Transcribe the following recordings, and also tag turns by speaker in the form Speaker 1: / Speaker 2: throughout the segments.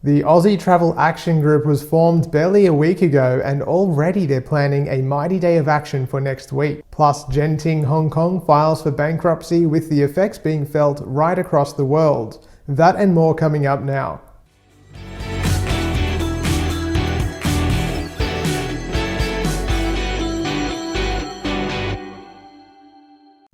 Speaker 1: The Aussie Travel Action Group was formed barely a week ago, and already they're planning a mighty day of action for next week. Plus, Genting Hong Kong files for bankruptcy, with the effects being felt right across the world. That and more coming up now.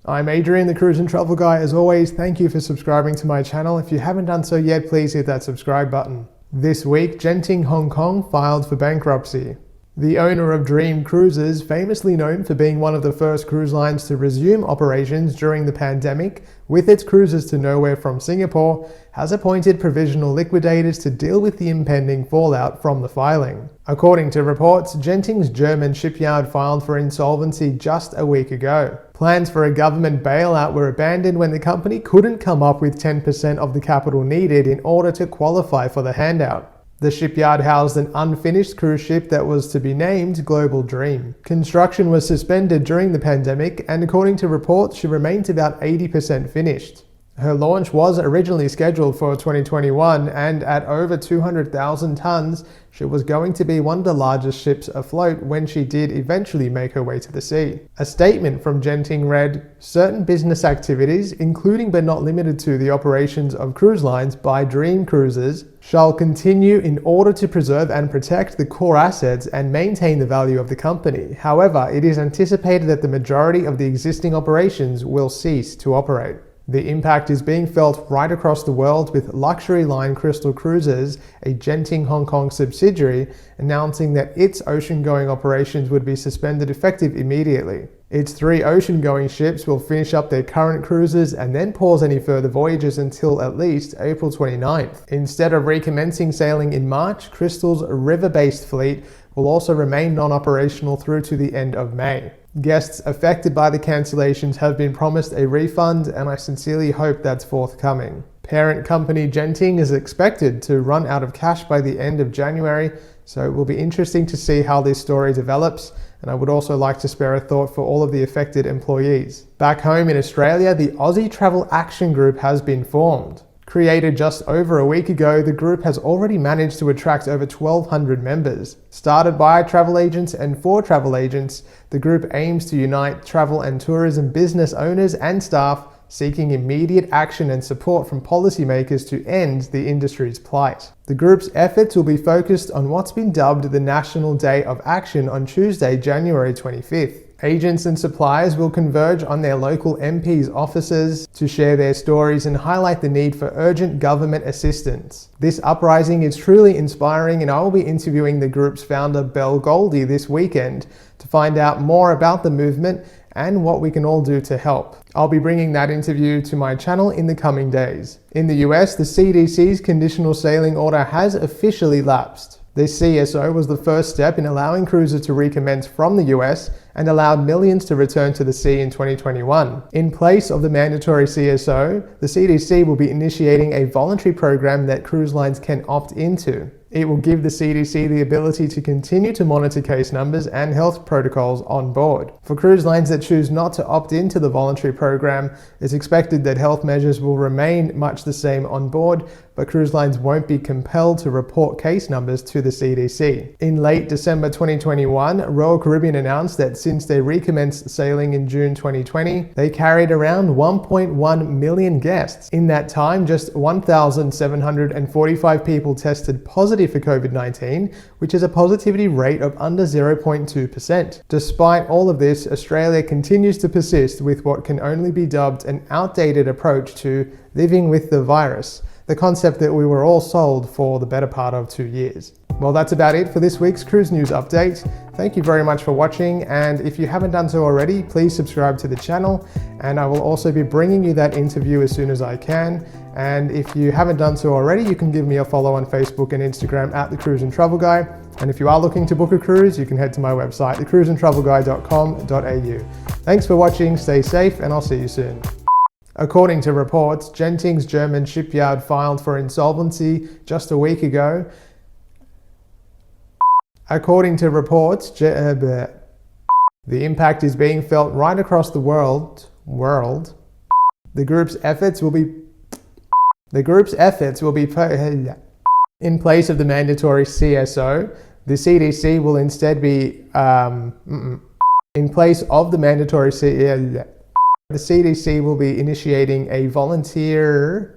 Speaker 1: I'm Adrian, the Cruise and Travel Guy. As always, thank you for subscribing to my channel. If you haven't done so yet, please hit that subscribe button. This week, Genting Hong Kong filed for bankruptcy. The owner of Dream Cruises, famously known for being one of the first cruise lines to resume operations during the pandemic with its cruises to nowhere from Singapore, has appointed provisional liquidators to deal with the impending fallout from the filing. According to reports, Genting's German shipyard filed for insolvency just a week ago. Plans for a government bailout were abandoned when the company couldn't come up with 10% of the capital needed in order to qualify for the handout. The shipyard housed an unfinished cruise ship that was to be named Global Dream. Construction was suspended during the pandemic, and according to reports, she remains about 80% finished. Her launch was originally scheduled for 2021, and at over 200,000 tons, she was going to be one of the largest ships afloat when she did eventually make her way to the sea. A statement from Genting read, "Certain business activities, including but not limited to the operations of cruise lines by Dream Cruises, shall continue in order to preserve and protect the core assets and maintain the value of the company. However, it is anticipated that the majority of the existing operations will cease to operate." The impact is being felt right across the world, with luxury line Crystal Cruises, a Genting Hong Kong subsidiary, announcing that its ocean-going operations would be suspended effective immediately. Its 3 ocean-going ships will finish up their current cruises and then pause any further voyages until at least April 29th. Instead of recommencing sailing in March, Crystal's river-based fleet will also remain non-operational through to the end of May. Guests affected by the cancellations have been promised a refund, and I sincerely hope that's forthcoming. Parent company Genting is expected to run out of cash by the end of January, so it will be interesting to see how this story develops, and I would also like to spare a thought for all of the affected employees. Back home in Australia, the Aussie Travel Action Group has been formed. Created just over a week ago, the group has already managed to attract over 1,200 members. Started by travel agents and for travel agents, the group aims to unite travel and tourism business owners and staff, seeking immediate action and support from policymakers to end the industry's plight. The group's efforts will be focused on what's been dubbed the National Day of Action on Tuesday, January 25th. Agents and suppliers will converge on their local MPs' offices to share their stories and highlight the need for urgent government assistance. This uprising is truly inspiring, and I will be interviewing the group's founder, Belle Goldie, this weekend to find out more about the movement and what we can all do to help. I'll be bringing that interview to my channel in the coming days. In the US, the CDC's conditional sailing order has officially lapsed. This CSO was the first step in allowing cruises to recommence from the US and allowed millions to return to the sea in 2021. In place of the mandatory CSO, the CDC will be initiating a voluntary program that cruise lines can opt into. It will give the CDC the ability to continue to monitor case numbers and health protocols on board. For cruise lines that choose not to opt into the voluntary program, it's expected that health measures will remain much the same on board, but cruise lines won't be compelled to report case numbers to the CDC. In late December 2021, Royal Caribbean announced that since they recommenced sailing in June 2020, they carried around 1.1 million guests. In that time, just 1,745 people tested positive for COVID-19, which is a positivity rate of under 0.2%. Despite all of this, Australia continues to persist with what can only be dubbed an outdated approach to living with the virus, the concept that we were all sold for the better part of 2 years. Well, that's about it for this week's Cruise News Update. Thank you very much for watching, and if you haven't done so already, please subscribe to the channel, and I will also be bringing you that interview as soon as I can. And if you haven't done so already, you can give me a follow on Facebook and Instagram at The Cruise and Travel Guy. And if you are looking to book a cruise, you can head to my website, thecruiseandtravelguy.com.au. Thanks for watching, stay safe, and I'll see you soon. According to reports, Genting's German shipyard filed for insolvency just a week ago. According to reports, the impact is being felt right across the world. The group's efforts will be In place of the mandatory CSO, the CDC will instead be, in place of the mandatory the CDC will be initiating a voluntary